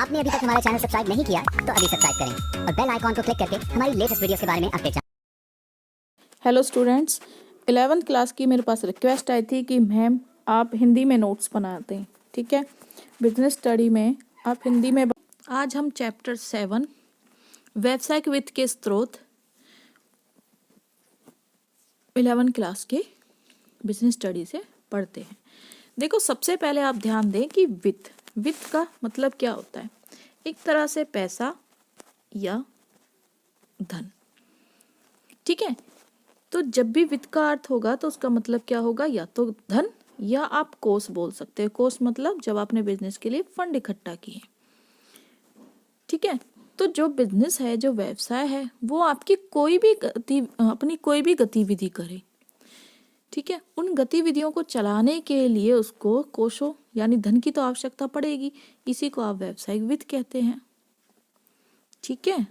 आपने अभी तक हमारा चैनल सब्सक्राइब नहीं किया तो अभी सब्सक्राइब करें और बेल आइकॉन को क्लिक करके हमारी लेटेस्ट वीडियोस के बारे में update. Hello students, 11th class की मेरे पास रिक्वेस्ट आई थी कि मैम आप हिंदी में नोट्स बनाते हैं। ठीक है, बिजनेस स्टडी में आप हिंदी में। आज हम चैप्टर 7 व्यावसायिक वित्त के स्रोत 11th क्लास के बिजनेस स्टडी से पढ़ते हैं। देखो, सबसे पहले आप ध्यान दें कि वित्त का मतलब क्या होता है। एक तरह से पैसा या धन। ठीक है, तो जब भी वित्त का अर्थ होगा तो उसका मतलब क्या होगा, या तो धन या आप कोष बोल सकते हैं। कोष मतलब जब आपने बिजनेस के लिए फंड इकट्ठा किए। ठीक है, तो जो बिजनेस है, जो व्यवसाय है, वो आपकी अपनी कोई भी गतिविधि करे। ठीक है, उन गतिविधियों को चलाने के लिए उसको कोषों यानी धन की तो आवश्यकता पड़ेगी। इसी को आप व्यावसायिक वित्त कहते हैं। ठीक है,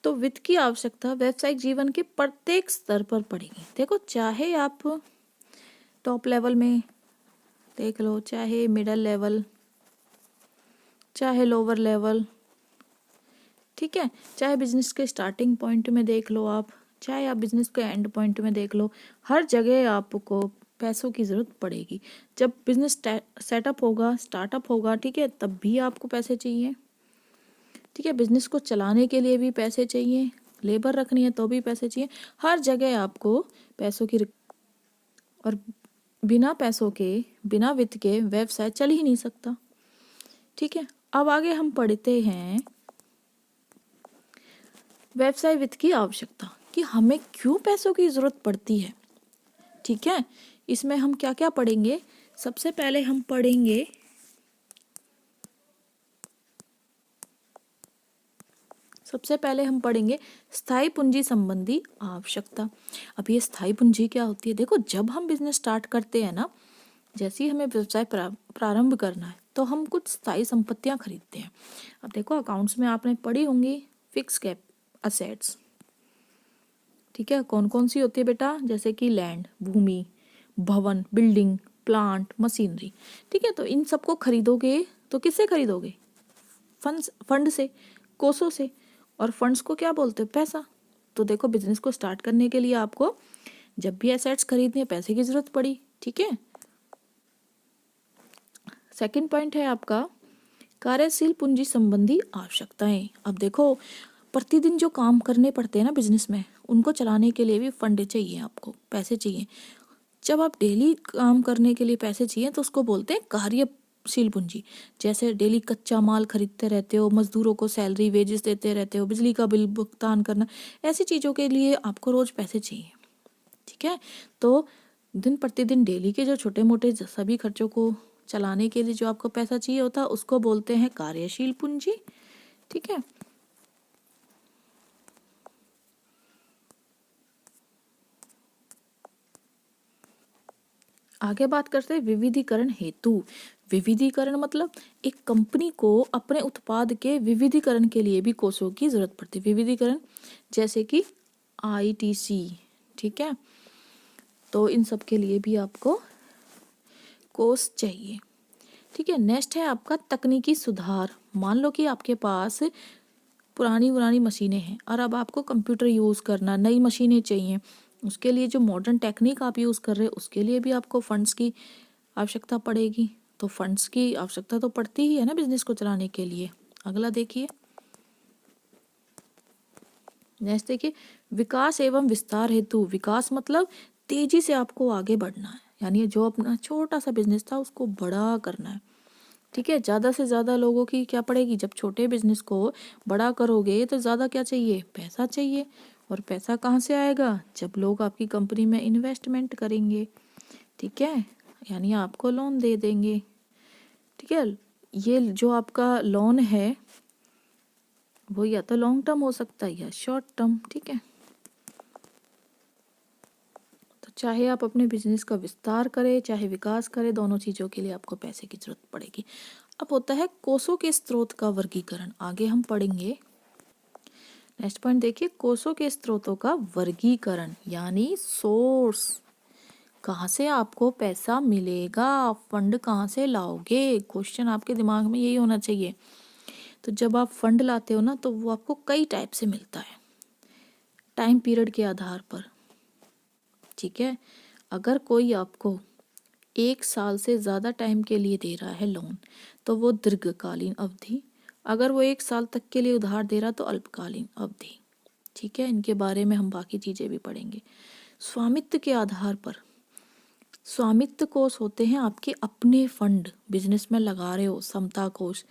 तो वित्त की आवश्यकता व्यावसायिक जीवन के प्रत्येक स्तर पर पड़ेगी। देखो, चाहे आप टॉप लेवल में देख लो, चाहे मिडिल लेवल, चाहे लोअर लेवल। ठीक है, चाहे बिजनेस के स्टार्टिंग पॉइंट में देख लो आप, चाहे आप बिजनेस के एंड पॉइंट में देख लो, हर जगह आपको पैसों की जरूरत पड़ेगी। जब बिजनेस सेटअप होगा, स्टार्टअप होगा, ठीक है, तब भी आपको पैसे चाहिए। ठीक है, बिजनेस को चलाने के लिए भी पैसे चाहिए, लेबर रखनी है तो भी पैसे चाहिए। हर जगह आपको पैसों की, और बिना पैसों के, बिना वित्त के व्यवसाय चल ही नहीं सकता। ठीक है, अब आगे हम पढ़ते हैं व्यवसाय वित्त की आवश्यकता, कि हमें क्यों पैसों की जरूरत पड़ती है। ठीक है, इसमें हम क्या क्या पढ़ेंगे। सबसे पहले हम पढ़ेंगे स्थायी पूंजी संबंधी आवश्यकता। अब ये स्थायी पूंजी क्या होती है। देखो, जब हम बिजनेस स्टार्ट करते हैं ना, जैसे ही हमें व्यवसाय प्रारंभ करना है तो हम कुछ स्थायी संपत्तियां खरीदते हैं। अब देखो, अकाउंट्स में आपने पढ़ी होंगी फिक्स कैप असेट्स। ठीक है, कौन कौन सी होती है बेटा, जैसे कि लैंड, भूमि, भवन, बिल्डिंग, प्लांट, मशीनरी। ठीक है, तो इन सबको खरीदोगे तो किससे खरीदोगे, फंड से, कोषों से। और फंड्स को क्या बोलते हैं, पैसा। तो देखो, बिजनेस को स्टार्ट करने के लिए आपको जब भी एसेट्स खरीदने हैं, पैसे की जरूरत पड़ी। ठीक है, सेकंड पॉइंट है आपका कार्यशील पूंजी संबंधी आवश्यकताएं। अब देखो, प्रतिदिन जो काम करने पड़ते हैं ना बिजनेस में, उनको चलाने के लिए भी फंड चाहिए, आपको पैसे चाहिए। जब आप डेली काम करने के लिए पैसे चाहिए तो उसको बोलते हैं कार्यशील पूंजी। जैसे डेली कच्चा माल खरीदते रहते हो, मजदूरों को सैलरी वेजेस देते रहते हो, बिजली का बिल भुगतान करना, ऐसी चीज़ों के लिए आपको रोज पैसे चाहिए। ठीक है, तो दिन प्रतिदिन डेली के जो छोटे मोटे सभी खर्चों को चलाने के लिए जो आपको पैसा चाहिए होता है, उसको बोलते हैं कार्यशील पूंजी। ठीक है, आगे बात करते हैं विविधीकरण हेतु। विविधीकरण मतलब एक कंपनी को अपने उत्पाद के विविधीकरण के लिए भी कोषों की जरूरत पड़ती है। विविधीकरण जैसे कि ITC। ठीक है, तो इन सब के लिए भी आपको कोष चाहिए। ठीक है, नेक्स्ट है आपका तकनीकी सुधार। मान लो कि आपके पास पुरानी मशीनें हैं और अब आपको कंप्यूटर यूज करना, नई मशीनें चाहिए। उसके लिए जो मॉडर्न टेक्निक आप यूज कर रहे हैं, उसके लिए भी आपको फंड्स की आवश्यकता पड़ेगी। तो फंड्स की आवश्यकता तो पड़ती ही है ना बिजनेस को चलाने के लिए। अगला देखिए, नेक्स्ट देखिए विकास एवं विस्तार हेतु। विकास मतलब तेजी से आपको आगे बढ़ना है, यानी जो अपना छोटा सा बिजनेस था उसको बड़ा करना है। ठीक है, ज्यादा से ज्यादा लोगों की क्या पड़ेगी। जब छोटे बिजनेस को बड़ा करोगे तो ज्यादा क्या चाहिए, पैसा चाहिए। और पैसा कहाँ से आएगा, जब लोग आपकी कंपनी में इन्वेस्टमेंट करेंगे। ठीक है, यानी आपको लोन दे देंगे। ठीक है, ये जो आपका लोन है वो या तो लॉन्ग टर्म हो सकता है या शॉर्ट टर्म। ठीक है, तो चाहे आप अपने बिजनेस का विस्तार करें, चाहे विकास करें, दोनों चीजों के लिए आपको पैसे की जरूरत पड़ेगी। अब होता है कोषों के स्रोत का वर्गीकरण। आगे हम पढ़ेंगे। नेक्स्ट पॉइंट देखिए, कोषों के स्रोतों का वर्गीकरण यानी सोर्स। कहाँ से आपको पैसा मिलेगा, आप फंड कहाँ से लाओगे, क्वेश्चन आपके दिमाग में यही होना चाहिए। तो जब आप फंड लाते हो ना तो वो आपको कई टाइप से मिलता है, टाइम पीरियड के आधार पर, ठीक है। अगर कोई आपको 1 साल से ज़्यादा टाइम के लिए दे रहा है लोन तो वो दीर्घकालीन अवधि, अगर वो 1 साल तक के लिए उधार दे रहा तो अल्पकालीन अवधि, ठीक है। इनके बारे में हम बाकी चीज़ें भी पढ़ेंगे। स्वामित्व के आधार पर, स्वामित्व कोष होते हैं आपके अपने फंड, बिजनेस में लगा रहे हो, समता कोष।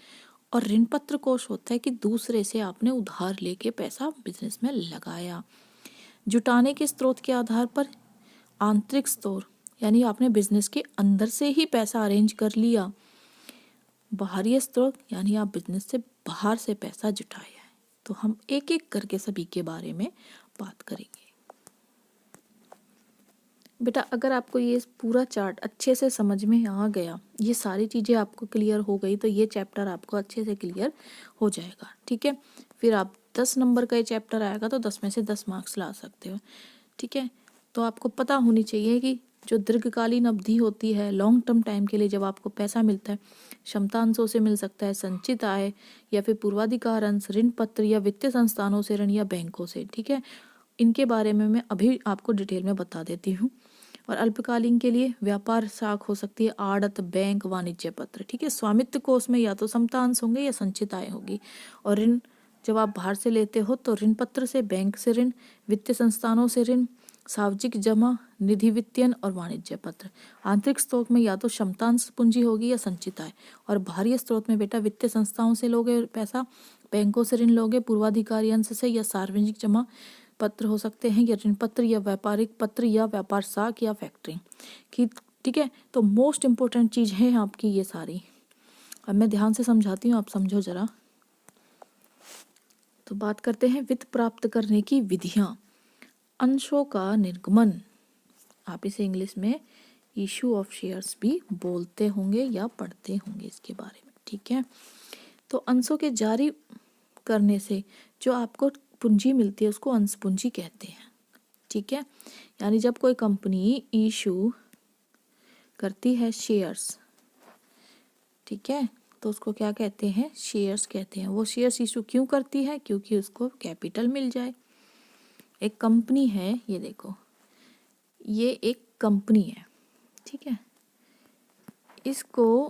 और ऋण पत्र कोष होता है कि दूसरे से आपने उधार लेके पैसा बिजनेस में लगाया। जुटाने के स्रोत के आधार पर, आंतरिक स्रोत यानी आपने बिजनेस के अंदर से ही पैसा अरेंज कर लिया। बाहरी स्रोत यानी आप बिजनेस से बाहर से पैसा जुटाया है। तो हम एक एक करके सभी के बारे में बात करेंगे। बेटा अगर आपको ये पूरा चार्ट अच्छे से समझ में आ गया, ये सारी चीज़ें आपको क्लियर हो गई, तो ये चैप्टर आपको अच्छे से क्लियर हो जाएगा, ठीक है। फिर आप 10 नंबर का ये चैप्टर आएगा तो 10 में से 10 मार्क्स ला सकते हो, ठीक है। तो आपको पता होनी चाहिए कि जो दीर्घकालीन अवधि होती है, लॉन्ग टर्म टाइम के लिए जब आपको पैसा मिलता है, क्षमता अंशों से मिल सकता है, संचित आय या फिर पूर्वाधिकार अंश, ऋण पत्र या वित्तीय संस्थानों से ऋण या बैंकों से, ठीक है। इनके बारे में मैं अभी आपको डिटेल में बता देती हूँ। और अल्पकालीन के लिए व्यापार साख हो सकती है, आड़त, बैंक, वाणिज्य पत्र, ठीक है। स्वामित्व कोष में या तो समता अंश होंगे या संचित आय होगी। और ऋण जब आप बाहर से लेते हो तो ऋण पत्र से, बैंक से ऋण, वित्तीय संस्थानों से ऋण, सार्वजनिक जमा, निधि वित्तीयन और वाणिज्य पत्र। आंतरिक स्रोत में या तो क्षमतांश पूंजी होगी या संचित आय। और बाहरी स्रोत में बेटा वित्तीय संस्थाओं से लोगे पैसा, बैंकों से ऋण लोगे, पूर्वाधिकारी अंश से, या सार्वजनिक जमा पत्र हो सकते हैं, या ऋण पत्र या व्यापारिक पत्र या व्यापार साख या फैक्टरिंग की, ठीक है। तो मोस्ट इंपॉर्टेंट चीज है आपकी ये सारी। अब मैं ध्यान से समझाती हूँ, आप समझो जरा। तो बात करते हैं वित्त प्राप्त करने की विधियां। अंशों का निर्गमन, आप इसे इंग्लिश में इशू ऑफ शेयर्स भी बोलते होंगे या पढ़ते होंगे इसके बारे में, ठीक है। तो अंशों के जारी करने से जो आपको पूंजी मिलती है उसको अंश पूंजी कहते हैं, ठीक है। यानी जब कोई कंपनी इशू करती है शेयर्स, ठीक है, तो उसको क्या कहते हैं, शेयर्स कहते हैं। वो शेयर्स इशू क्यों करती है, क्योंकि उसको कैपिटल मिल जाए। एक कंपनी है, ये देखो, ये एक कंपनी है, ठीक है, इसको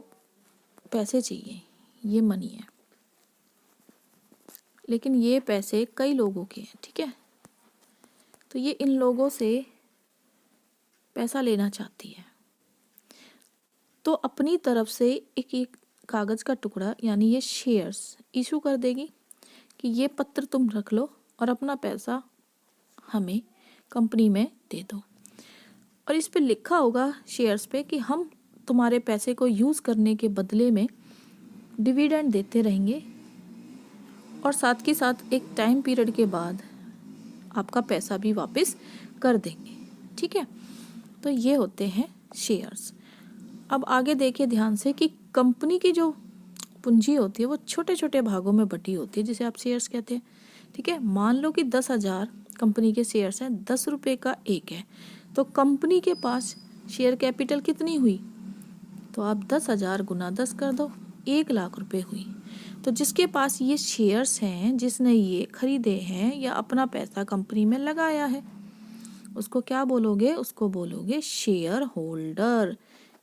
पैसे चाहिए, ये मनी है, लेकिन ये पैसे कई लोगों के हैं, ठीक है। तो ये इन लोगों से पैसा लेना चाहती है, तो अपनी तरफ से एक एक कागज का टुकड़ा यानी ये शेयर्स इशू कर देगी कि ये पत्र तुम रख लो और अपना पैसा हमें कंपनी में दे दो। और इस पे लिखा होगा शेयर्स पे कि हम तुम्हारे पैसे को यूज़ करने के बदले में डिविडेंड देते रहेंगे, और साथ के साथ एक टाइम पीरियड के बाद आपका पैसा भी वापस कर देंगे, ठीक है। तो ये होते हैं शेयर्स। अब आगे देखिए ध्यान से कि कंपनी की जो पूंजी होती है वो छोटे छोटे भागों में बटी होती है, जिसे आप शेयर्स कहते हैं, ठीक है। मान लो कि 10,000 कंपनी के शेयर्स हैं, 10 रुपये का एक है, तो कंपनी के पास शेयर कैपिटल कितनी हुई, तो आप 10,000 गुना 10 कर दो, 1,00,000 रुपये हुई। तो जिसके पास ये शेयर्स हैं, जिसने ये खरीदे हैं या अपना पैसा कंपनी में लगाया है, उसको क्या बोलोगे, उसको बोलोगे शेयर होल्डर,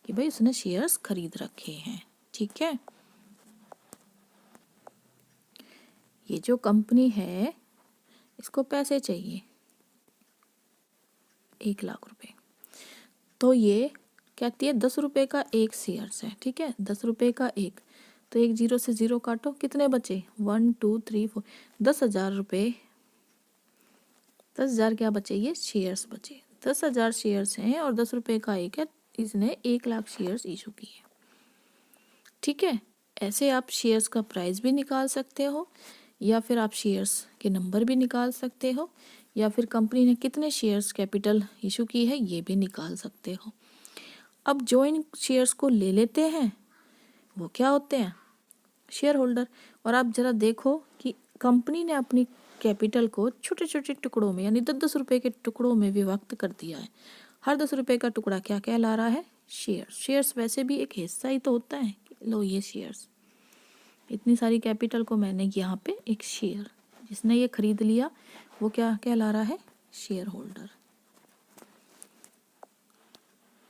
कि भाई उसने शेयर्स खरीद रखे हैं, ठीक है। ये जो कंपनी है इसको पैसे चाहिए 1,00,000 रुपये, तो ये कहती है 10 रुपये का एक शेयर्स है, ठीक है, 10 रुपये का एक, तो एक जीरो से जीरो काटो, कितने बचे, 1 2 3 4, 10,000 रुपये, 10,000 क्या बचे, ये शेयर्स बचे। 10,000 शेयर्स हैं और 10 रुपये का एक है, इसने 1,00,000 शेयर्स इशू किए, ठीक है। ऐसे आप शेयर्स का प्राइस भी निकाल सकते हो, या फिर आप शेयर्स के नंबर भी निकाल सकते हो, या फिर कंपनी ने कितने शेयर्स कैपिटल इशू की है ये भी निकाल सकते हो। अब जो इन शेयर्स को ले लेते हैं वो क्या होते हैं, शेयर होल्डर। और आप जरा देखो कि कंपनी ने अपनी कैपिटल को छोटे छोटे टुकड़ों में यानी 10-10 रुपये के टुकड़ों में विभक्त कर दिया है, हर 10 रुपए का टुकड़ा क्या कहला रहा है? शेयर। शेयर्स वैसे भी एक हिस्सा ही तो होता है। लो ये शेयर्स, इतनी सारी कैपिटल को मैंने यहाँ पे एक शेयर, जिसने ये खरीद लिया वो क्या कहला रहा है? Share holder.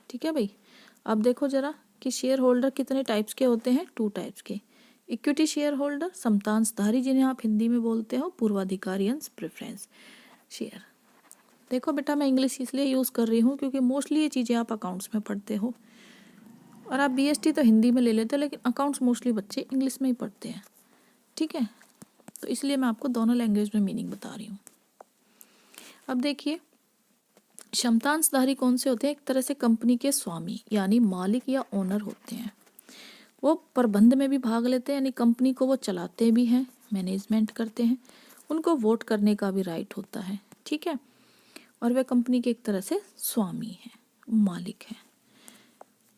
ठीक है भाई। अब देखो जरा कि शेयर होल्डर कितने टाइप्स के होते हैं? 2 टाइप्स के। इक्विटी शेयर होल्डर, समतांशधारी, जिन्हें आप हिंदी में बोलते हो पूर्वाधिकारी अंश प्रेफरेंस शेयर। देखो बेटा, मैं इंग्लिश इसलिए यूज़ कर रही हूँ क्योंकि मोस्टली ये चीज़ें आप अकाउंट्स में पढ़ते हो, और आप बीएसटी तो हिंदी में ले लेते हो, लेकिन अकाउंट्स मोस्टली बच्चे इंग्लिश में ही पढ़ते हैं। ठीक है, तो इसलिए मैं आपको दोनों लैंग्वेज में मीनिंग बता रही हूँ। अब देखिए, क्षमतांशधारी कौन से होते हैं? एक तरह से कंपनी के स्वामी यानी मालिक या ओनर होते हैं। वो प्रबंध में भी भाग लेते हैं, यानी कंपनी को वो चलाते भी हैं, मैनेजमेंट करते हैं। उनको वोट करने का भी राइट होता है। ठीक है, और वे कंपनी के एक तरह से स्वामी हैं, मालिक हैं।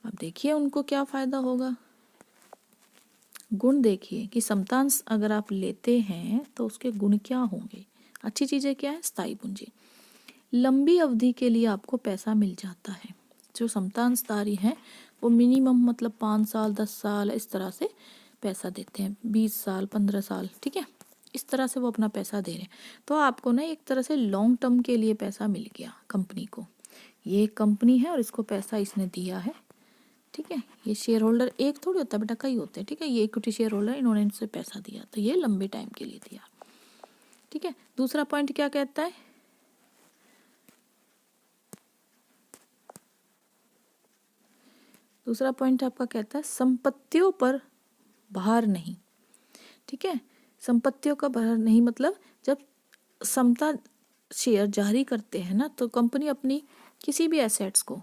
अब देखिए उनको क्या फायदा होगा। गुण देखिए कि समतांश अगर आप लेते हैं तो उसके गुण क्या होंगे। अच्छी चीज़ें क्या है? स्थायी पूंजी, लंबी अवधि के लिए आपको पैसा मिल जाता है। जो समतांशधारी हैं वो मिनिमम मतलब 5 साल 10 साल इस तरह से पैसा देते हैं, 20 साल 15 साल। ठीक है, इस तरह से वो अपना पैसा दे रहे हैं। तो आपको ना एक तरह से लॉन्ग टर्म के लिए पैसा मिल गया कंपनी को। ये एक कंपनी है और इसको पैसा इसने दिया है। ठीक है, ये शेयर होल्डर एक थोड़ी होता है बेटा, कई होते हैं। ठीक है, ये इक्विटी शेयर होल्डर, इन्होंने इनसे पैसा दिया तो ये लंबे टाइम के लिए दिया। ठीक है, दूसरा पॉइंट क्या कहता है? दूसरा पॉइंट आपका कहता है संपत्तियों पर भार नहीं। ठीक है, संपत्तियों का भार नहीं मतलब जब समता शेयर जारी करते हैं ना तो कंपनी अपनी किसी भी एसेट्स को,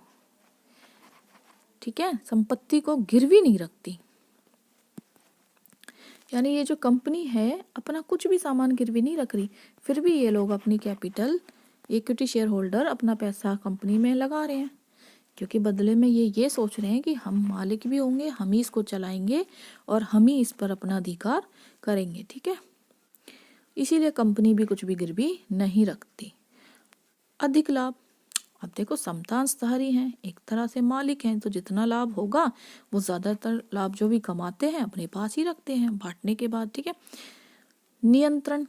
ठीक है, संपत्ति को गिरवी नहीं रखती। यानी ये जो कंपनी है अपना कुछ भी सामान गिरवी नहीं रख रही, फिर भी ये लोग अपनी कैपिटल, इक्विटी शेयर होल्डर अपना पैसा कंपनी में लगा रहे हैं, क्योंकि बदले में ये सोच रहे हैं कि हम मालिक भी होंगे, हम ही इसको चलाएंगे और हम ही इस पर अपना अधिकार करेंगे। ठीक है, इसीलिए कंपनी भी कुछ भी गिरवी नहीं रखती। अधिक लाभ, अब देखो समतांशधारी हैं, एक तरह से मालिक हैं, तो जितना लाभ होगा वो ज़्यादातर लाभ जो भी कमाते हैं अपने पास ही रखते हैं बांटने के बाद। ठीक है, नियंत्रण,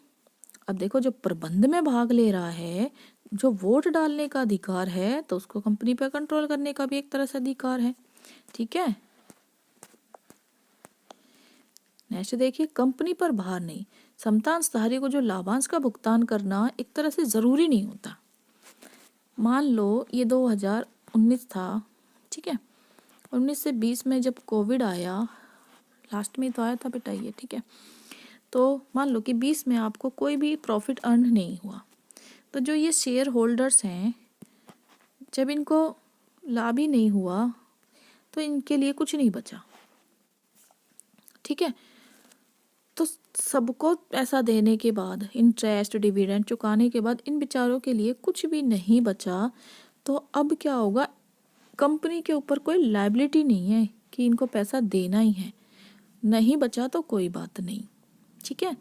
अब देखो जो प्रबंध में भाग ले रहा है, जो वोट डालने का अधिकार है, तो उसको कंपनी पर कंट्रोल करने का भी एक तरह से अधिकार है। ठीक है, नेक्स्ट देखिए, कंपनी पर भार नहीं। समतांशधारी को जो लाभांश का भुगतान करना एक तरह से जरूरी नहीं होता। मान लो ये 2019 था, ठीक है, 19 से 20 में जब कोविड आया, लास्ट में तो आया था बेटा ये। ठीक है, तो मान लो कि 20 में आपको कोई भी प्रॉफिट अर्न नहीं हुआ, तो जो ये शेयर होल्डर्स हैं, जब इनको लाभ ही नहीं हुआ तो इनके लिए कुछ नहीं बचा। ठीक है, तो सबको पैसा देने के बाद, इंटरेस्ट डिविडेंड चुकाने के बाद इन बेचारों के लिए कुछ भी नहीं बचा, तो अब क्या होगा? कंपनी के ऊपर कोई लायबिलिटी नहीं है कि इनको पैसा देना ही है। नहीं बचा तो कोई बात नहीं। ठीक है,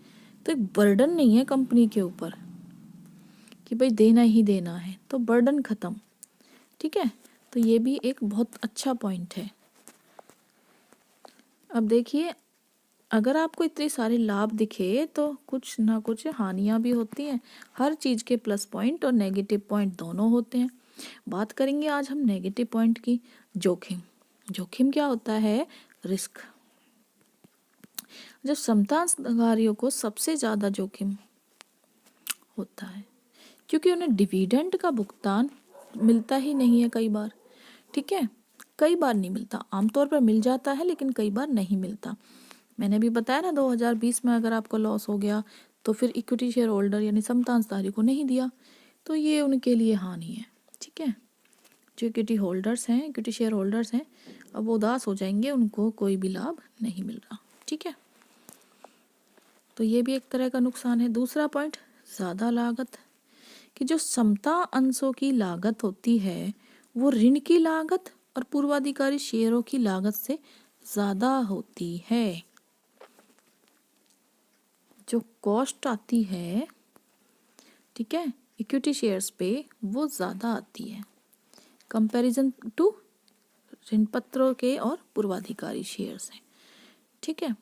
तो एक बर्डन नहीं है कंपनी के ऊपर कि भाई देना ही देना है, तो बर्डन खत्म। ठीक है, तो ये भी एक बहुत अच्छा पॉइंट है। अब देखिए, अगर आपको इतने सारे लाभ दिखे तो कुछ ना कुछ हानियां भी होती हैं। हर चीज़ के प्लस पॉइंट और नेगेटिव पॉइंट दोनों होते हैं। बात करेंगे आज हम नेगेटिव पॉइंट की। जोखिम, जोखिम क्या होता है? रिस्क। जब समतांशधारियों को सबसे ज़्यादा जोखिम होता है, क्योंकि उन्हें डिविडेंड का भुगतान मिलता ही नहीं है कई बार। ठीक है, कई बार नहीं मिलता, आमतौर पर मिल जाता है लेकिन कई बार नहीं मिलता। मैंने भी बताया ना, 2020 में अगर आपको लॉस हो गया तो फिर इक्विटी शेयर होल्डर यानी समतांशधारी को नहीं दिया, तो ये उनके लिए हानि है। ठीक है, जो इक्विटी होल्डर्स हैं, इक्विटी शेयर होल्डर्स हैं, अब वो उदास हो जाएंगे, उनको कोई भी लाभ नहीं मिल रहा। ठीक है, तो ये भी एक तरह का नुकसान है। दूसरा पॉइंट, ज़्यादा लागत, कि जो समता अंशों की लागत होती है वो ऋण की लागत और पूर्वाधिकारी शेयरों की लागत से ज़्यादा होती है। जो कॉस्ट आती है, ठीक है, इक्विटी शेयर्स पे, वो ज़्यादा आती है। कंपैरिजन टू ऋण पत्रों के और पूर्वाधिकारी शेयर्स हैं, ठीक है।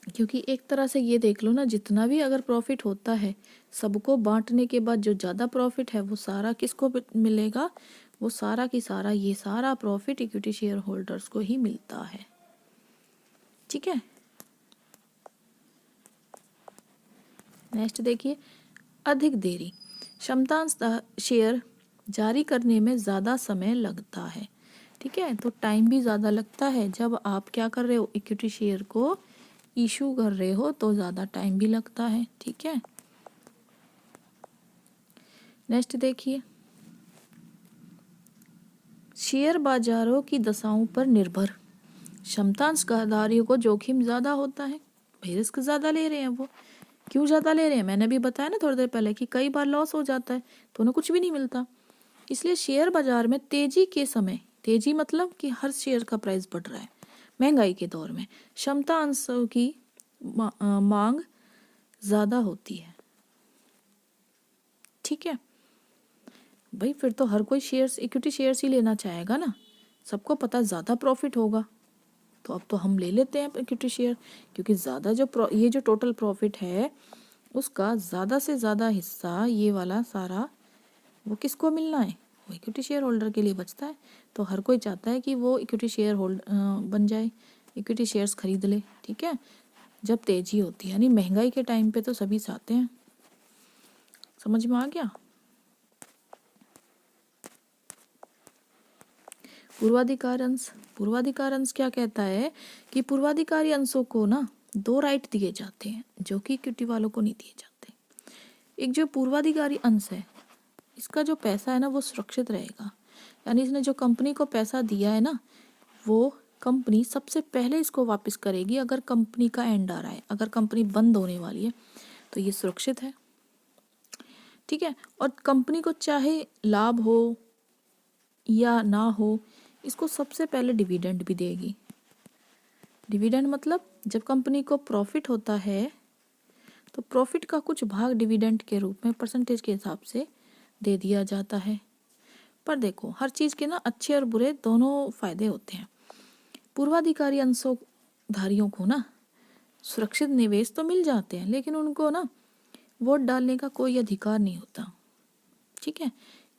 क्योंकि एक तरह से ये देख लो ना, जितना भी अगर प्रॉफिट होता है सबको बांटने के बाद जो ज़्यादा प्रॉफिट है वो सारा किसको मिलेगा, वो सारा की सारा, ये सारा प्रॉफिट इक्विटी शेयर होल्डर्स को ही मिलता है, ठीक है। नेक्स्ट देखिए, अधिक देरी, क्षमतांश शेयर जारी करने में ज़्यादा समय लगता है, ठीक है। तो टाइम भी ज़्यादा लगता है जब आप क्या कर रहे हो, इक्विटी शेयर को इशू कर रहे हो, तो ज़्यादा टाइम भी लगता है, ठीक है। नेक्स्ट देखिए, शेयर बाजारों की दशाओं पर निर्भर, क्षमतांशधारियों को जोखिम ज़्यादा होता है, भाई रिस्क ज़्यादा ले रहे हैं वो। क्यों ज़्यादा ले रहे हैं, मैंने भी बताया ना थोड़ी देर पहले कि कई बार लॉस हो जाता है तो उन्हें कुछ भी नहीं मिलता। इसलिए शेयर बाजार में तेजी के समय, तेजी मतलब कि हर शेयर का प्राइस बढ़ रहा है, महंगाई के दौर में क्षमता अंशों की मांग ज़्यादा होती है, ठीक है। भाई फिर तो हर कोई शेयर्स, इक्विटी शेयर्स ही लेना चाहेगा ना, सबको पता ज़्यादा प्रॉफिट होगा, तो अब तो हम ले लेते हैं इक्विटी शेयर, क्योंकि ज़्यादा जो ये जो टोटल प्रॉफिट है उसका ज़्यादा से ज़्यादा हिस्सा, ये वाला सारा, वो किसको मिलना है, वो इक्विटी शेयर होल्डर के लिए बचता है। तो हर कोई चाहता है कि वो इक्विटी शेयर बन जाए, इक्विटी शेयर्स खरीद ले, ठीक है। जब तेजी होती है यानी महंगाई के टाइम पे तो सभी चाहते हैं, समझ में आ गया। पूर्वाधिकार अंश, पूर्वाधिकार अंश क्या कहता है कि पूर्वाधिकारी अंशों को ना 2 राइट दिए जाते हैं जो कि इक्विटी वालों को नहीं दिए जाते। एक जो पूर्वाधिकारी अंश है, इसका जो पैसा है ना वो सुरक्षित रहेगा, यानी इसने जो कंपनी को पैसा दिया है ना, वो कंपनी सबसे पहले इसको वापस करेगी अगर कंपनी का एंड आ रहा है, अगर कंपनी बंद होने वाली है तो ये सुरक्षित है, ठीक है। और कंपनी को चाहे लाभ हो या ना हो, इसको सबसे पहले डिविडेंड भी देगी। डिविडेंड मतलब जब कंपनी को प्रॉफिट होता है तो प्रॉफिट का कुछ भाग डिविडेंड के रूप में परसेंटेज के हिसाब से दे दिया जाता है। पर देखो हर चीज़ के ना अच्छे और बुरे दोनों फायदे होते हैं। पूर्वाधिकारी अंशों धारियों को ना सुरक्षित निवेश तो मिल जाते हैं, लेकिन उनको ना वोट डालने का कोई अधिकार नहीं होता, ठीक है,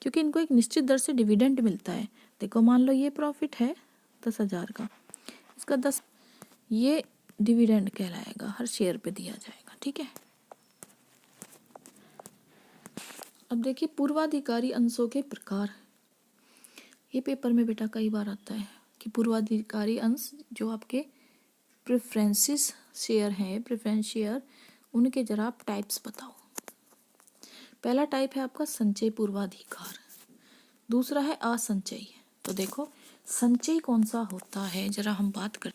क्योंकि इनको एक निश्चित दर से डिविडेंड मिलता है। देखो मान लो ये प्रॉफिट है 10,000 का, इसका 10 ये डिविडेंड कहलाएगा, हर शेयर पे दिया जाएगा, ठीक है। अब देखिए पूर्वाधिकारी अंशों के प्रकार, ये पेपर में बेटा कई बार आता है कि पूर्वाधिकारी अंश जो आपके प्रेफरेंसेस शेयर हैं, प्रेफरेंस शेयर, उनके जरा आप टाइप्स बताओ। पहला टाइप है आपका संचय पूर्वाधिकार, दूसरा है असंचय। तो देखो संचय कौन सा होता है जरा हम बात करें।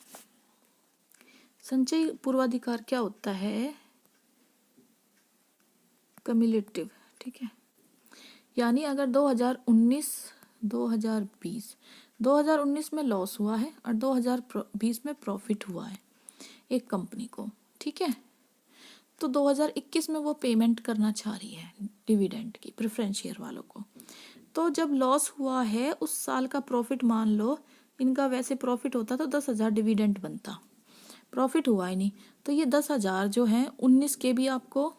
संचय पूर्वाधिकार क्या होता है, कम्युलेटिव, ठीक है, यानी अगर 2019 में लॉस हुआ है और 2020 में प्रॉफिट हुआ है एक कंपनी को, ठीक है, तो 2021 में वो पेमेंट करना चाह रही है डिविडेंड की प्रेफरेंस शेयर वालों को। तो जब लॉस हुआ है उस साल का प्रॉफिट, मान लो इनका वैसे प्रॉफिट होता तो 10,000 डिविडेंड बनता, प्रॉफिट हुआ ही नहीं, तो ये 10,000 जो है 19 के भी आपको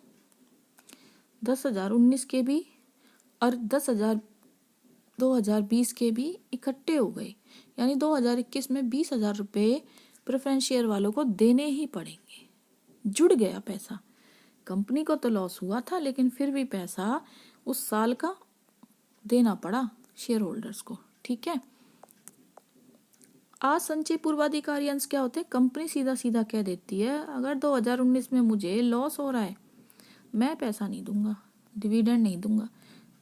10,000 19 के भी और 10,000 2020 के भी इकट्ठे हो गए, यानी 2021 में 20,000 रुपये प्रेफरेंस शेयर वालों को देने ही पड़ेंगे। जुड़ गया पैसा, कंपनी को तो लॉस हुआ था लेकिन फिर भी पैसा उस साल का देना पड़ा शेयर होल्डर्स को, ठीक है। असंचय पूर्वाधिकारी अंश क्या होते हैं, कंपनी सीधा सीधा कह देती है अगर 2019 में मुझे लॉस हो रहा है मैं पैसा नहीं दूंगा, डिविडेंड नहीं दूंगा,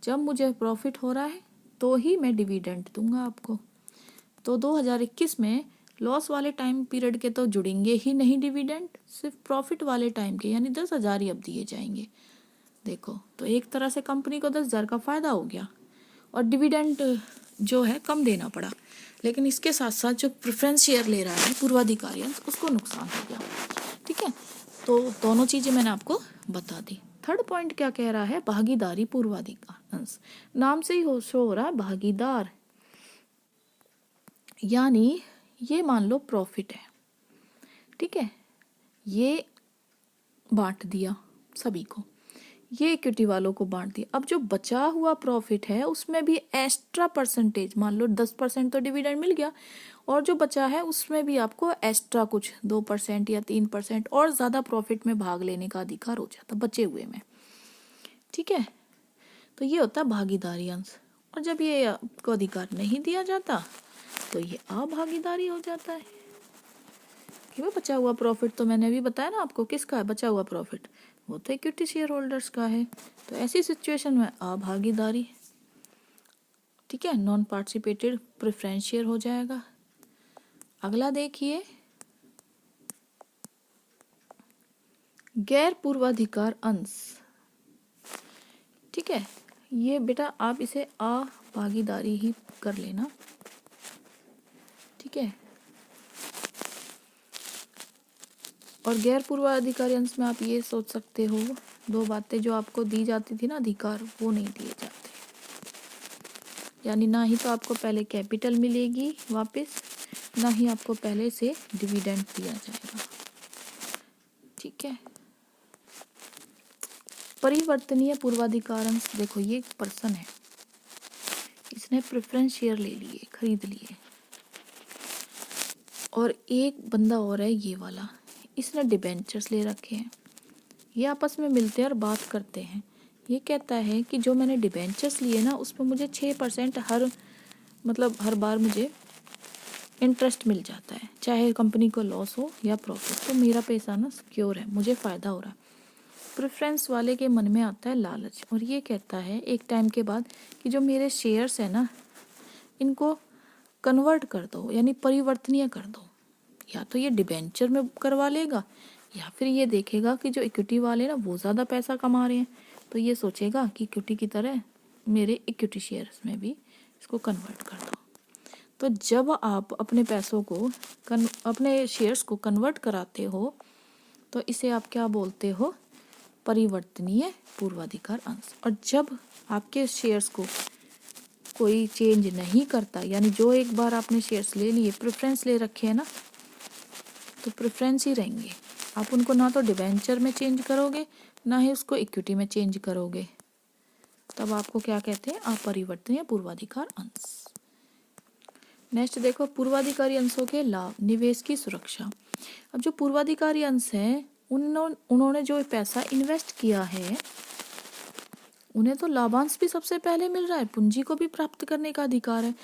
जब मुझे प्रॉफिट हो रहा है तो ही मैं डिविडेंड दूंगा आपको। तो 2021 में लॉस वाले टाइम पीरियड के तो जुड़ेंगे ही नहीं डिविडेंड, सिर्फ प्रॉफिट वाले टाइम के यानी 10,000 ही अब दिए जाएंगे। देखो तो एक तरह से कंपनी को 10,000 का फायदा हो गया और डिविडेंड जो है कम देना पड़ा, लेकिन इसके साथ साथ जो प्रेफरेंस शेयर ले रहा है पूर्वाधिकारी उसको नुकसान हो गया, ठीक है। तो दोनों चीज़ें मैंने आपको बता दी। थर्ड पॉइंट क्या कह रहा है, भागीदारी पूर्वाधिकार अंश। नाम से ही शो हो रहा है भागीदार, यानी ये मान लो प्रॉफिट है, ठीक है, ये बांट दिया सभी को, ये इक्विटी वालों को बांट दिया। अब जो बचा हुआ प्रॉफिट है उसमें भी एक्स्ट्रा परसेंटेज, मान लो 10% तो डिविडेंड मिल गया, और जो बचा है उसमें भी आपको एक्स्ट्रा कुछ 2% या 3% और ज़्यादा प्रॉफिट में भाग लेने का अधिकार हो जाता बचे हुए में, ठीक है। तो ये होता है भागीदारी अंश। और जब ये आपको अधिकार नहीं दिया जाता तो ये अभागीदारी हो जाता है कि वो बचा हुआ प्रॉफिट, तो मैंने अभी बताया ना आपको किसका है बचा हुआ प्रॉफिट, वो तो इक्विटी शेयर होल्डर्स का है। तो ऐसी सिचुएशन में अभागीदारी, ठीक है, नॉन पार्टिसिपेटेड प्रेफरेंस शेयर हो जाएगा। अगला देखिए, गैर पूर्वाधिकार अंश, ठीक है, ये बेटा आप इसे अभागीदारी ही कर लेना, ठीक है। और गैर पूर्वाधिकारी अंश में आप ये सोच सकते हो, दो बातें, जो आपको दी जाती थी ना अधिकार, वो नहीं दिए जाते, यानी ना ही तो आपको पहले कैपिटल मिलेगी वापस, ना ही आपको पहले से डिविडेंड दिया जाएगा, ठीक है। परिवर्तनीय पूर्वाधिकार अंश, देखो ये एक पर्सन है, इसने प्रेफरेंस शेयर ले लिए, खरीद लिए, और एक बंदा और है ये वाला, इसने डिबेंचर्स ले रखे हैं। ये आपस में मिलते हैं और बात करते हैं। ये कहता है कि जो मैंने डिबेंचर्स लिए ना उस पर मुझे 6% हर बार मुझे इंटरेस्ट मिल जाता है, चाहे कंपनी को लॉस हो या प्रॉफिट, तो मेरा पैसा ना सिक्योर है, मुझे फ़ायदा हो रहा है। प्रेफरेंस वाले के मन में आता है लालच, और ये कहता है एक टाइम के बाद कि जो मेरे शेयर्स है ना इनको कन्वर्ट कर दो, यानी परिवर्तनीय कर दो। या तो ये डिबेंचर में करवा लेगा, या फिर ये देखेगा कि जो इक्विटी वाले ना वो ज़्यादा पैसा कमा रहे हैं, तो ये सोचेगा कि इक्विटी की तरह मेरे इक्विटी शेयर्स में भी इसको कन्वर्ट कर दो। तो जब आप अपने पैसों को अपने शेयर्स को कन्वर्ट कराते हो तो इसे आप क्या बोलते हो, परिवर्तनीय पूर्वाधिकार अंश। और जब आपके शेयर्स को कोई चेंज नहीं करता, यानी जो एक बार आपने शेयर्स ले लिए, प्रेफरेंस ले रखे हैं ना, तो प्रेफरेंस ही रहेंगे, आप उनको ना तो डिबेंचर में चेंज करोगे ना ही उसको इक्विटी में चेंज करोगे, तब आपको क्या कहते हैं, अपरिवर्तनीय पूर्वाधिकार अंश। नेक्स्ट देखो, पूर्वाधिकारी अंशों के लाभ, निवेश की सुरक्षा। अब जो पूर्वाधिकारी अंश है उन्होंने जो पैसा इन्वेस्ट किया है उन्हें तो लाभांश भी सबसे पहले मिल रहा है, पूंजी को भी प्राप्त करने का अधिकार है।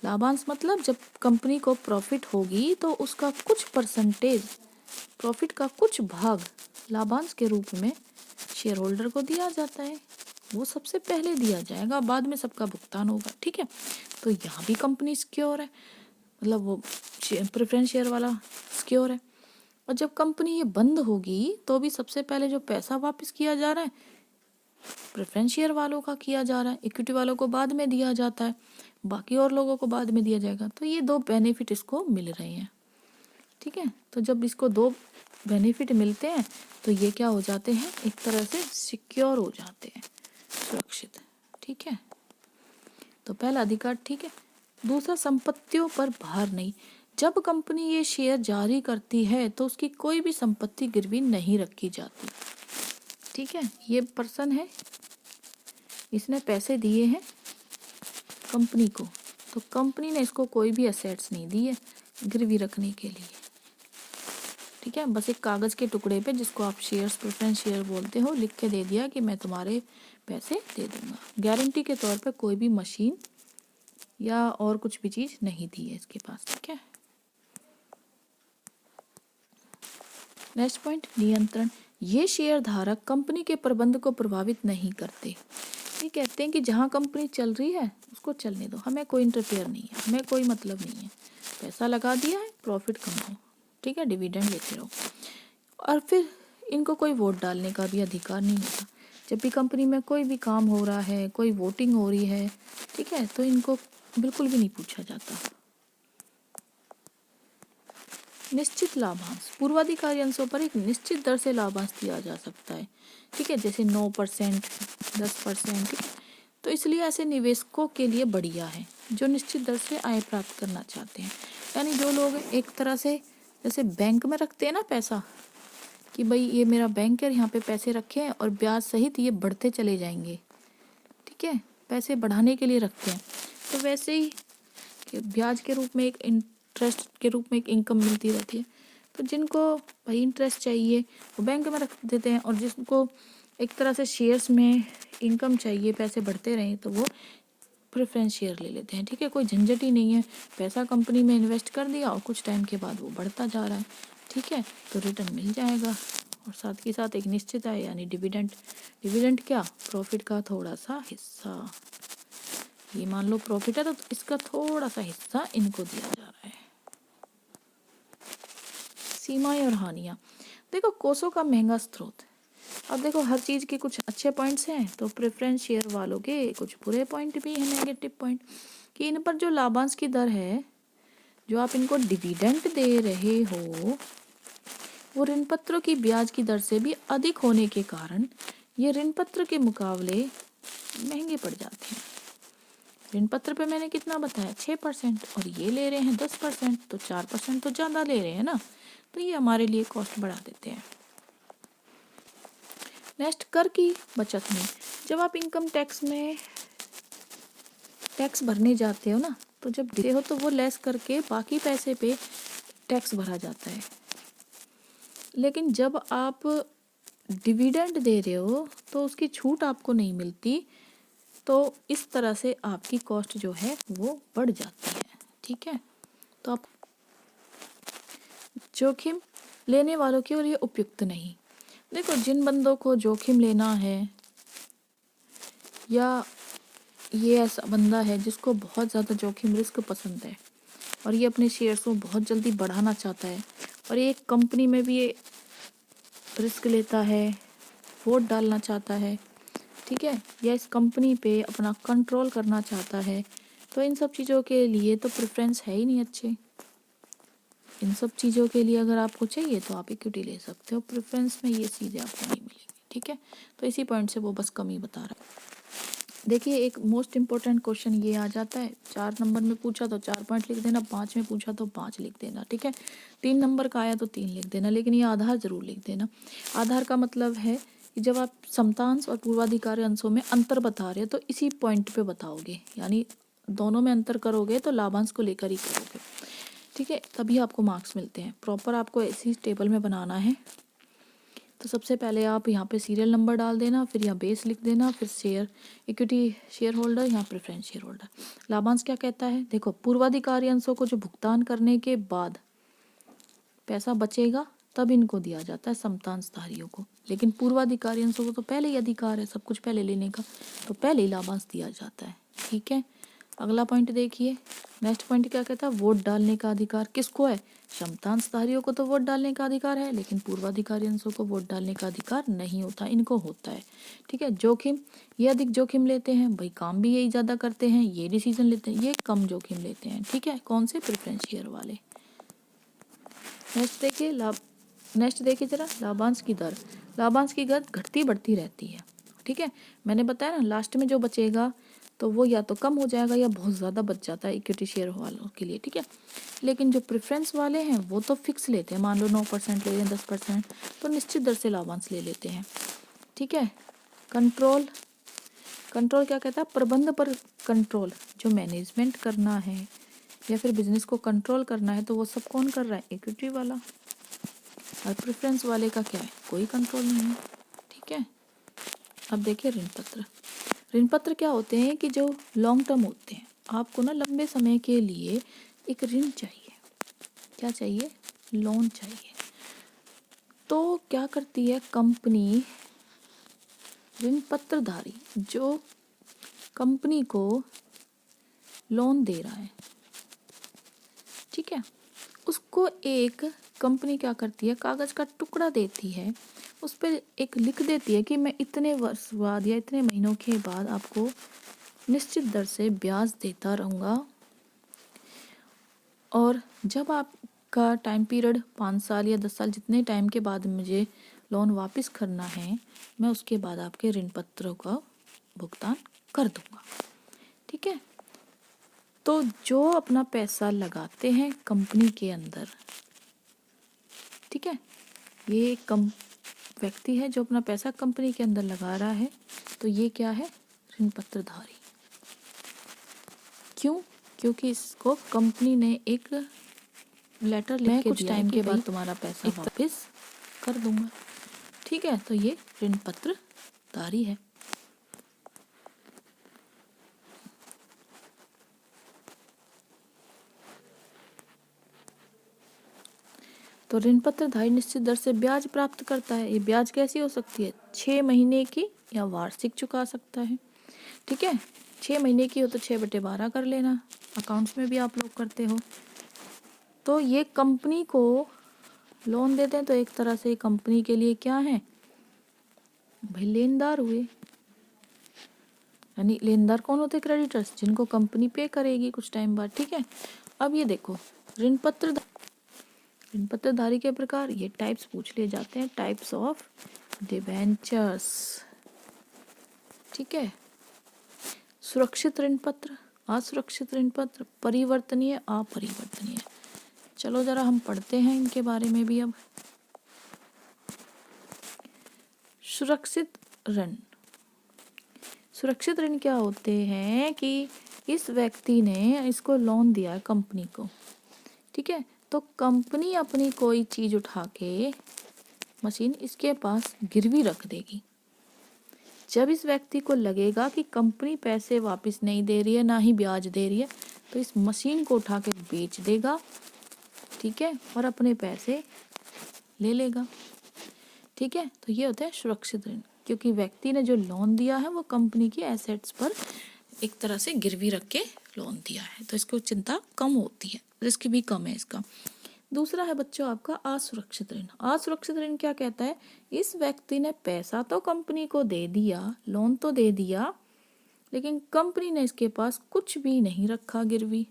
लाभांश मतलब जब कंपनी को प्रॉफिट होगी तो उसका कुछ परसेंटेज, प्रॉफिट का कुछ भाग लाभांश के रूप में शेयर होल्डर को दिया जाता है, वो सबसे पहले दिया जाएगा, बाद में सबका भुगतान होगा, ठीक है। तो यहाँ भी कंपनी सिक्योर है, मतलब वो प्रेफरेंस शेयर वाला सिक्योर है। और जब कंपनी ये बंद होगी तो भी सबसे पहले जो पैसा वापस किया जा रहा है प्रेफरेंस शेयर वालों का किया जा रहा है, इक्विटी वालों को बाद में दिया जाता है, बाकी और लोगों को बाद में दिया जाएगा। तो ये दो बेनिफिट इसको मिल रहे हैं, ठीक है। तो जब इसको दो बेनिफिट मिलते हैं तो ये क्या हो जाते हैं, एक तरह से सिक्योर हो जाते हैं, सुरक्षित, ठीक है। तो पहला अधिकार, ठीक है। दूसरा, संपत्तियों पर भार नहीं। जब कंपनी ये शेयर जारी करती है तो उसकी कोई भी संपत्ति गिरवी नहीं रखी जाती, ठीक है। ये पर्सन है, इसने पैसे दिए हैं कंपनी को, तो कंपनी ने इसको कोई भी एसेट्स नहीं दिए गिरवी रखने के लिए, ठीक है। बस एक कागज के टुकड़े पे, जिसको आप शेयर्स, प्रेफरेंस शेयर बोलते हो, लिख के दे दिया कि मैं तुम्हारे पैसे दे दूंगा। गारंटी के तौर पे कोई भी मशीन या और कुछ भी चीज नहीं दी है इसके पास, ठीक है। नेक्स्ट पॉइंट, नियंत्रण। ये शेयर धारक कंपनी के प्रबंध को प्रभावित नहीं करते। ये कहते हैं कि जहाँ कंपनी चल रही है उसको चलने दो, हमें कोई इंटरफेयर नहीं है, हमें कोई मतलब नहीं है, पैसा लगा दिया है, प्रॉफिट कमाओ, ठीक है, डिविडेंड लेते रहो। और फिर इनको कोई वोट डालने का भी अधिकार नहीं होता। जब भी कंपनी में कोई भी काम हो रहा है, कोई वोटिंग हो रही है, ठीक है, तो इनको बिल्कुल भी नहीं पूछा जाता। निश्चित लाभांश, पूर्वाधिकारी अंशों पर एक निश्चित दर से लाभांश दिया जा सकता है, ठीक है, जैसे 9%, 10%, ठीक है। तो इसलिए ऐसे निवेशकों के लिए बढ़िया है जो निश्चित दर से आय प्राप्त करना चाहते हैं। यानी जो लोग एक तरह से जैसे बैंक में रखते हैं ना पैसा, कि भाई ये मेरा बैंक है, यहाँ पे पैसे रखे हैं और ब्याज सहित ये बढ़ते चले जाएंगे, ठीक है, पैसे बढ़ाने के लिए रखते हैं। तो वैसे ही कि ब्याज के रूप में एक इंटरेस्ट के रूप में एक इनकम मिलती रहती है। तो जिनको भाई इंटरेस्ट चाहिए वो बैंक में रख देते हैं, और जिनको एक तरह से शेयर्स में इनकम चाहिए, पैसे बढ़ते रहें, तो वो प्रेफरेंस शेयर ले लेते हैं, ठीक है। कोई झंझट ही नहीं है, पैसा कंपनी में इन्वेस्ट कर दिया और कुछ टाइम के बाद वो बढ़ता जा रहा है, ठीक है, तो रिटर्न मिल जाएगा। और साथ के साथ एक निश्चित आय यानी डिविडेंड। डिविडेंड क्या, प्रॉफिट का थोड़ा सा हिस्सा। ये मान लो प्रॉफिट है तो इसका थोड़ा सा हिस्सा इनको दिया जा रहा है। सीमाएं और हानियां, देखो कोसों का महंगा स्रोत। अब देखो हर चीज के कुछ अच्छे पॉइंट्स हैं, तो प्रेफरेंस शेयर वालों के कुछ बुरे पॉइंट भी हैं, नेगेटिव पॉइंट, कि इन पर जो लाभांश की दर है, जो आप इनको डिविडेंड दे रहे हो, वो ऋण पत्रों की ब्याज की दर से भी अधिक होने के कारण ये ऋण पत्र के मुकाबले महंगे पड़ जाते हैं। ऋण पत्र पे मैंने कितना बताया, 6%, और ये ले रहे हैं 10%, तो 4% तो ज़्यादा ले रहे हैं ना, तो ये हमारे लिए कॉस्ट बढ़ा देते हैं। नेक्स्ट, कर की बचत में, जब आप इनकम टैक्स में टैक्स भरने जाते हो ना, तो जब देते हो तो वो लेस करके बाकी पैसे पे टैक्स भरा जाता है। लेकिन जब आप डिविडेंड दे रहे हो तो उसकी छूट आपको नहीं मिलती, तो इस तरह से आपकी कॉस्ट जो है वो बढ़ जाती है, ठीक है। तो आप जोखिम लेने वालों के लिए उपयुक्त नहीं। देखो जिन बंदों को जोखिम लेना है, या ये ऐसा बंदा है जिसको बहुत ज़्यादा जोखिम रिस्क पसंद है, और ये अपने शेयर्स को बहुत जल्दी बढ़ाना चाहता है, और ये एक कंपनी में भी ये रिस्क लेता है, वोट डालना चाहता है, ठीक है, या इस कंपनी पे अपना कंट्रोल करना चाहता है, तो इन सब चीज़ों के लिए तो प्रेफरेंस है ही नहीं अच्छे। इन सब चीज़ों के लिए अगर आपको चाहिए तो आप इक्विटी ले सकते हो, प्रेफरेंस में ये चीज़ें आपको नहीं मिलेंगी, ठीक है। तो इसी पॉइंट से वो बस कमी बता रहा है। देखिए एक मोस्ट इम्पोर्टेंट क्वेश्चन ये आ जाता है, 4 नंबर में पूछा तो 4 पॉइंट लिख देना, 5 में पूछा तो 5 लिख देना, ठीक है। 3 नंबर का आया तो 3 लिख देना, लेकिन ये आधार जरूर लिख देना। आधार का मतलब है कि जब आप समतांश और पूर्वाधिकारी अंशों में अंतर बता रहे हो तो इसी पॉइंट पे बताओगे, यानी दोनों में अंतर करोगे तो लाभांश को लेकर ही करोगे, ठीक है, तभी आपको मार्क्स मिलते हैं। प्रॉपर आपको इसी टेबल में बनाना है। तो सबसे पहले आप यहाँ पे सीरियल नंबर डाल देना, फिर यहाँ बेस लिख देना, फिर शेयर, इक्विटी शेयर होल्डर, यहाँ प्रेफरेंस शेयर होल्डर। लाभांश क्या कहता है, देखो पूर्वाधिकारी अंशों को जो भुगतान करने के बाद पैसा बचेगा तब इनको दिया जाता है समतांशधारियों को, लेकिन पूर्वाधिकारी अंशों को तो पहले ही अधिकार है सब कुछ पहले लेने का, तो पहले ही लाभांश दिया जाता है, ठीक है। अगला पॉइंट देखिए, नेक्स्ट पॉइंट क्या कहता है, वोट डालने का अधिकार किसको है, समतांशधारियों को तो वोट डालने का अधिकार है, लेकिन पूर्वाधिकारी अंशों को वोट डालने का अधिकार नहीं होता, इनको होता है, ठीक है। जोखिम, ये अधिक जोखिम लेते हैं, भाई काम भी यही ज़्यादा करते हैं, ये डिसीजन लेते हैं, ये कम जोखिम लेते हैं, ठीक है, कौन से, प्रेफरेंस शेयर वाले। नेक्स्ट देखिए जरा, लाभांश की दर। लाभांश की दर घटती बढ़ती रहती है, ठीक है। मैंने बताया ना लास्ट में जो बचेगा तो वो या तो कम हो जाएगा या बहुत ज़्यादा बच जाता है इक्विटी शेयर वालों के लिए, ठीक है। लेकिन जो प्रेफरेंस वाले हैं वो तो फिक्स लेते हैं, मान लो 9% ले रहे हैं, 10%, तो निश्चित दर से लाभांश ले लेते हैं, ठीक है। कंट्रोल, कंट्रोल क्या कहता है, प्रबंध पर कंट्रोल, जो मैनेजमेंट करना है या फिर बिजनेस को कंट्रोल करना है तो वो सब कौन कर रहा है, इक्विटी वाला। और प्रेफरेंस वाले का क्या है, कोई कंट्रोल नहीं है, ठीक है। अब देखिए ऋण पत्र। ऋण पत्र क्या होते हैं कि जो लॉन्ग टर्म होते हैं, आपको ना लंबे समय के लिए एक ऋण चाहिए, क्या चाहिए, लोन चाहिए। तो क्या करती है कंपनी, ऋण पत्रधारी जो कंपनी को लोन दे रहा है, ठीक है, उसको एक कंपनी क्या करती है, कागज का टुकड़ा देती है, उस पर एक लिख देती है कि मैं इतने वर्ष बाद या इतने महीनों के बाद आपको निश्चित दर से ब्याज देता रहूँगा, और जब आप का टाइम पीरियड 5 साल या 10 साल, जितने टाइम के बाद मुझे लोन वापस करना है, मैं उसके बाद आपके ऋण पत्रों का भुगतान कर दूंगा। ठीक है। तो जो अपना पैसा लगाते हैं कंपनी के अंदर, ठीक है, ये व्यक्ति है जो अपना पैसा कंपनी के अंदर लगा रहा है, तो ये क्या है? ऋण पत्रधारी। क्यों? क्योंकि इसको कंपनी ने एक लेटर लिख के कुछ टाइम के बाद तुम्हारा पैसा वापस कर दूंगा। ठीक है, तो ये ऋण पत्रधारी है। तो ऋण पत्रधारी निश्चित दर से ब्याज प्राप्त करता है। ये ब्याज कैसी हो सकती है? 6 महीने की या वार्षिक चुका सकता है। ठीक है, 6 महीने की हो तो 6/12 कर लेना, अकाउंट्स में भी आप लोग करते हो। तो ये कंपनी को लोन देते हैं, तो एक तरह से कंपनी के लिए क्या है भाई? लेनदार हुए। यानी लेनदार कौन होते? क्रेडिटर्स, जिनको कंपनी पे करेगी कुछ टाइम बाद। ठीक है, अब ये देखो ऋण पत्रधारी के प्रकार, ये टाइप्स पूछ लिए जाते हैं, टाइप्स ऑफ डिबेंचर्स। ठीक है, सुरक्षित ऋण पत्र, असुरक्षित ऋण पत्र, परिवर्तनीय, अपरिवर्तनीय। चलो जरा हम पढ़ते हैं इनके बारे में भी। अब सुरक्षित ऋण, सुरक्षित ऋण क्या होते हैं कि इस व्यक्ति ने इसको लोन दिया है कंपनी को। ठीक है, तो कंपनी अपनी कोई चीज उठा के, मशीन इसके पास गिरवी रख देगी। जब इस व्यक्ति को लगेगा कि कंपनी पैसे वापस नहीं दे रही है, ना ही ब्याज दे रही है, तो इस मशीन को उठा के बेच देगा। ठीक है, और अपने पैसे ले लेगा। ठीक है, तो ये होता है सुरक्षित ऋण, क्योंकि व्यक्ति ने जो लोन दिया है वो कंपनी की एसेट्स पर एक तरह से गिरवी रख के लोन दिया है, तो इसको चिंता कम होती है, रिस्क भी कम है इसका। दूसरा है बच्चों आपका असुरक्षित ऋण। असुरक्षित ऋण क्या कहता है? इस व्यक्ति ने पैसा तो कंपनी को दे दिया, लोन तो दे दिया, लेकिन कंपनी ने इसके पास कुछ भी नहीं रखा गिरवी।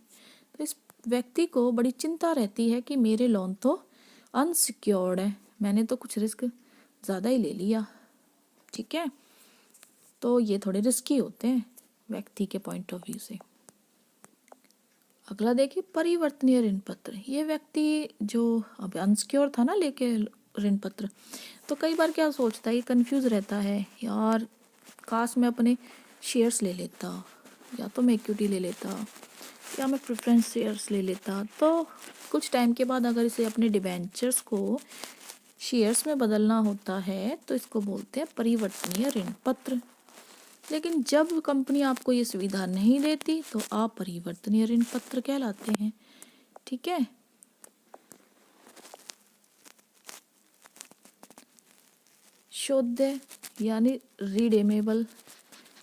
तो इस व्यक्ति को बड़ी चिंता रहती है कि मेरे लोन तो अनसिक्योर्ड है, मैंने तो कुछ रिस्क ज़्यादा ही ले लिया। ठीक है, तो ये थोड़े रिस्की होते हैं व्यक्ति के पॉइंट ऑफ व्यू से। अगला देखिए परिवर्तनीय ऋण पत्र। ये व्यक्ति जो अब अनसिक्योर था ना लेके ऋण पत्र, तो कई बार क्या सोचता है, ये कंफ्यूज रहता है, यार काश मैं अपने शेयर्स ले लेता, या तो मैं इक्विटी ले लेता, या मैं प्रेफरेंस शेयर्स ले लेता। तो कुछ टाइम के बाद अगर इसे अपने डिबेंचर्स को शेयर्स में बदलना होता है, तो इसको बोलते हैं परिवर्तनीय ऋण पत्र। लेकिन जब कंपनी आपको ये सुविधा नहीं देती, तो अपरिवर्तनीय ऋण पत्र कहलाते हैं। ठीक है, शोध्य यानी रिडेमेबल।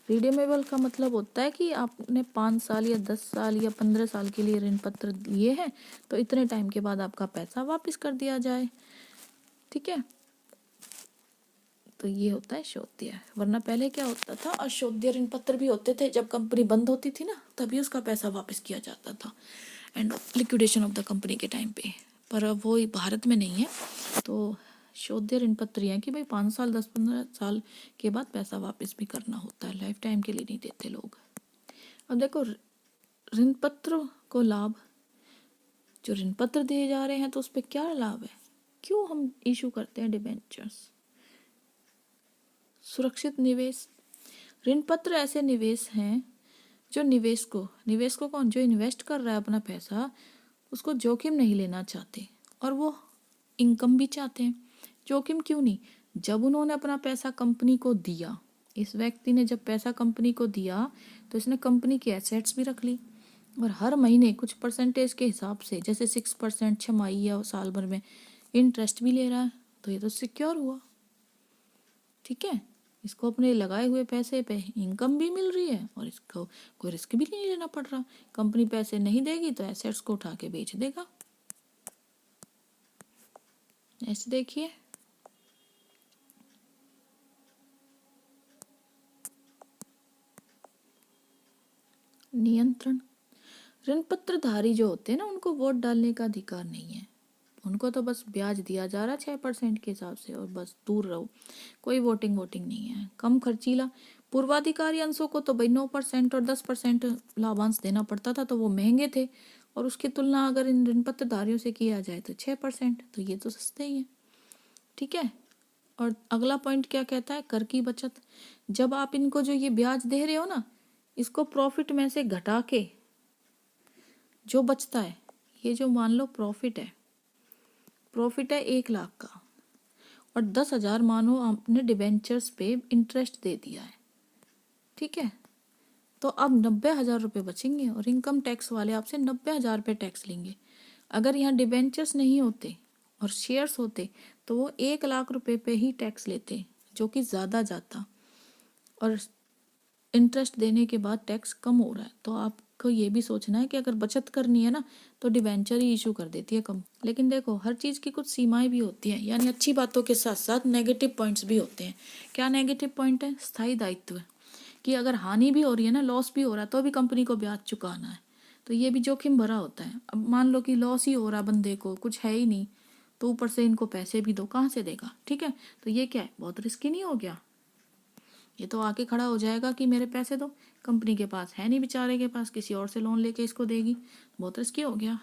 रिडेमेबल का मतलब होता है कि आपने 5 साल या 10 साल या 15 साल के लिए ऋण पत्र लिए हैं, तो इतने टाइम के बाद आपका पैसा वापस कर दिया जाए। ठीक है, तो ये होता है शोध्य। वरना पहले क्या होता था, अशोध्य ऋण पत्र भी होते थे, जब कंपनी बंद होती थी ना, तभी उसका पैसा वापस किया जाता था, and liquidation of the company के टाइम पे। पर अब वो भारत में नहीं है, तो शोध्य ऋण पत्र है कि भाई 5 साल 10-15 साल के बाद पैसा वापस भी करना होता है, लाइफ टाइम के लिए नहीं देते लोग। अब देखो ऋण पत्र को लाभ, जो ऋण पत्र दिए जा रहे हैं तो उस पर क्या लाभ है, क्यों हम इशू करते हैं डिबेंचर्स। सुरक्षित निवेश। ऋण पत्र ऐसे निवेश हैं जो निवेश को कौन, जो इन्वेस्ट कर रहा है अपना पैसा, उसको जोखिम नहीं लेना चाहते, और वो इनकम भी चाहते हैं। जोखिम क्यों नहीं? जब उन्होंने अपना पैसा कंपनी को दिया, इस व्यक्ति ने जब पैसा कंपनी को दिया, तो इसने कंपनी की एसेट्स भी रख ली, और हर महीने कुछ परसेंटेज के हिसाब से, जैसे 6% छमाही या साल भर में इंटरेस्ट भी ले रहा है, तो ये तो सिक्योर हुआ। ठीक है, इसको अपने लगाए हुए पैसे पे इनकम भी मिल रही है, और इसको कोई रिस्क भी नहीं लेना पड़ रहा। कंपनी पैसे नहीं देगी तो एसेट्स को उठा के बेच देगा। ऐसे देखिए, नियंत्रण। ऋण पत्रधारी जो होते हैं ना, उनको वोट डालने का अधिकार नहीं है। उनको तो बस ब्याज दिया जा रहा है 6% के हिसाब से, और बस दूर रहो, कोई वोटिंग नहीं है। कम खर्चीला पूर्वाधिकारी अंशों को तो भाई 9% और 10% लाभांश देना पड़ता था, तो वो महंगे थे, और उसकी तुलना अगर इन ऋण पत्रधारियों से किया जाए तो 6%, तो ये तो सस्ते ही है। ठीक है। और अगला पॉइंट क्या कहता है, कर की बचत। जब आप इनको जो ये ब्याज दे रहे हो ना, इसको प्रॉफिट में से घटा के जो बचता है, ये जो मान लो प्रॉफिट है 1 लाख का, और 10,000 मानो आपने डिबेंचर्स पे इंटरेस्ट दे दिया है। ठीक है, तो अब 90,000 रुपये बचेंगे, और इनकम टैक्स वाले आपसे 90,000 रुपये टैक्स लेंगे। अगर यहाँ डिबेंचर्स नहीं होते और शेयर्स होते तो वो 1 लाख रुपए पे ही टैक्स लेते, जो कि ज़्यादा जाता, और इंटरेस्ट देने के बाद टैक्स कम हो रहा है। तो आपको ये भी सोचना है कि अगर बचत करनी है ना, तो डिबेंचर ही इशू कर देती है कम। लेकिन देखो, हर चीज़ की कुछ सीमाएं भी होती हैं, यानी अच्छी बातों के साथ साथ नेगेटिव पॉइंट्स भी होते हैं। क्या नेगेटिव पॉइंट है? स्थायी दायित्व, कि अगर हानि भी हो रही है ना, लॉस भी हो रहा है, तो भी कंपनी को ब्याज चुकाना है, तो ये भी जोखिम भरा होता है। अब मान लो कि लॉस ही हो रहा, बंदे को कुछ है ही नहीं, तो ऊपर से इनको पैसे भी दो, कहाँ से देगा? ठीक है, तो ये क्या है, बहुत रिस्की नहीं हो गया? ये तो आके खड़ा हो जाएगा कि मेरे पैसे दो, कंपनी के पास है नहीं, बेचारे के पास, किसी और से लोन लेके इसको देगी, बहुत रिस्की हो गया।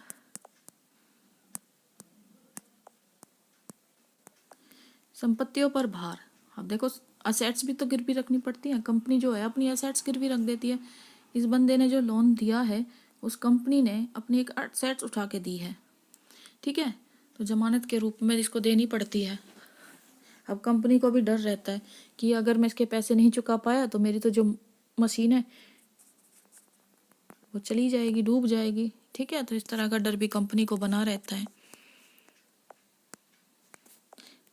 संपत्तियों पर भार। अब देखो, असेट्स भी तो गिरवी रखनी पड़ती है, कंपनी जो है अपनी असेट्स गिरवी रख देती है। इस बंदे ने जो लोन दिया है, उस कंपनी ने अपनी एक असेट्स उठा के दी है। ठीक है, तो जमानत के रूप में इसको देनी पड़ती है। अब कंपनी को भी डर रहता है कि अगर मैं इसके पैसे नहीं चुका पाया तो मेरी तो जो मशीन है वो चली जाएगी, डूब जाएगी। ठीक है, तो इस तरह का डर भी कंपनी को बना रहता है।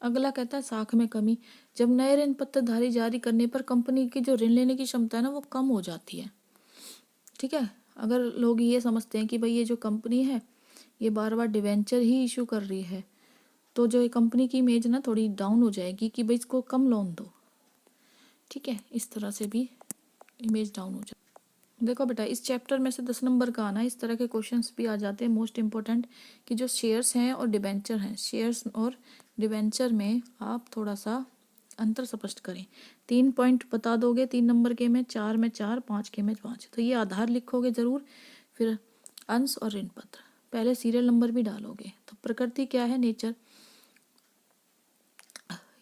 अगला कहता है साख में कमी। जब नए ऋण पत्रधारी जारी करने पर कंपनी की जो ऋण लेने की क्षमता है ना, वो कम हो जाती है। ठीक है, अगर लोग ये समझते हैं कि भाई ये जो कंपनी है ये बार बार डिवेंचर ही इशू कर रही है, तो जो ये कंपनी की इमेज ना थोड़ी डाउन हो जाएगी कि भाई इसको कम लोन दो। ठीक है, इस तरह से भी इमेज डाउन हो जाए। देखो बेटा, इस चैप्टर में से 10 नंबर का आना, इस तरह के क्वेश्चंस भी आ जाते हैं मोस्ट इम्पोर्टेंट, कि जो शेयर्स हैं और डिबेंचर हैं, शेयर्स और डिबेंचर में आप थोड़ा सा अंतर स्पष्ट करें। 3 पॉइंट बता दोगे 3 नंबर के में, 4 में 4, 5 के में 5, तो ये आधार लिखोगे ज़रूर। फिर अंश और ऋण पत्र, पहले सीरियल नंबर भी डालोगे। तो प्रकृति क्या है, नेचर,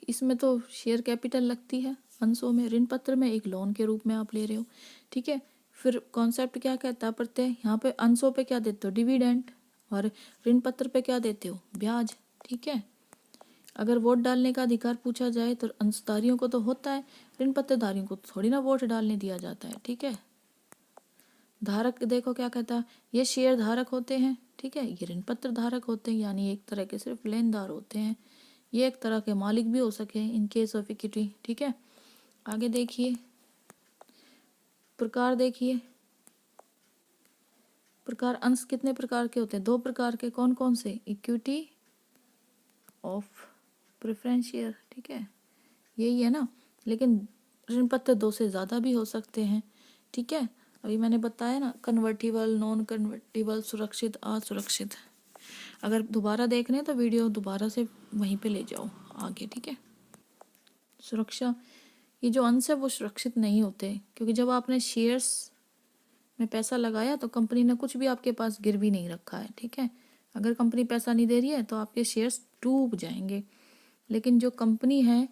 इसमें तो शेयर कैपिटल लगती है, अंशों में, ऋण पत्र में एक लोन के रूप में आप ले रहे हो। ठीक है, फिर कॉन्सेप्ट क्या कहता है, प्रत्यय, यहाँ पे अंशों पे क्या देते हो, डिविडेंड, और ऋण पत्र पे क्या देते हो, ब्याज। ठीक है, अगर वोट डालने का अधिकार पूछा जाए तो अंशधारियों को तो होता है, ऋण पत्रधारियों को थोड़ी ना वोट डालने दिया जाता है। ठीक है, धारक देखो क्या कहता है, ये शेयर धारक होते हैं। ठीक है, ये ऋण पत्र धारक होते हैं, यानी एक तरह के सिर्फ लेनदार होते हैं, ये एक तरह के मालिक भी हो सके इन केस ऑफ इक्विटी। ठीक है, आगे देखिए, प्रकार देखिए, प्रकार अंश कितने प्रकार के होते हैं, 2 प्रकार के, कौन कौन से, इक्विटी ऑफ प्रेफरेंस शेयर। ठीक है, यही है ना, लेकिन ऋण पत्र 2 से ज़्यादा भी हो सकते हैं। ठीक है, अभी मैंने बताया ना, कन्वर्टिबल, नॉन कन्वर्टिबल, सुरक्षित, असुरक्षित। अगर दोबारा देखना है तो वीडियो दोबारा से वहीं पे ले जाओ आगे। ठीक है, सुरक्षा, ये जो अंश है वो सुरक्षित नहीं होते, क्योंकि जब आपने शेयर्स में पैसा लगाया तो कंपनी ने कुछ भी आपके पास गिरवी नहीं रखा है। ठीक है, अगर कंपनी पैसा नहीं दे रही है तो आपके शेयर्स डूब जाएंगे। लेकिन जो कंपनी है,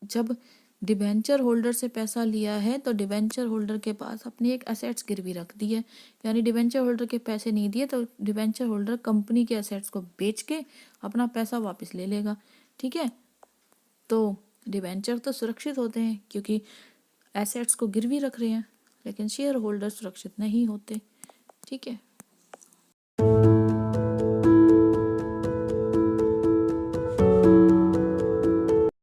जब डिबेंचर होल्डर से पैसा लिया है तो डिबेंचर होल्डर के पास अपनी एक एसेट्स गिरवी रख दी है, यानी डिबेंचर होल्डर के पैसे नहीं दिए तो डिबेंचर होल्डर कंपनी के एसेट्स को बेच के अपना पैसा वापस ले लेगा। ठीक है, तो डिबेंचर तो सुरक्षित होते हैं क्योंकि एसेट्स को गिरवी रख रहे हैं, लेकिन शेयर होल्डर सुरक्षित नहीं होते। ठीक है।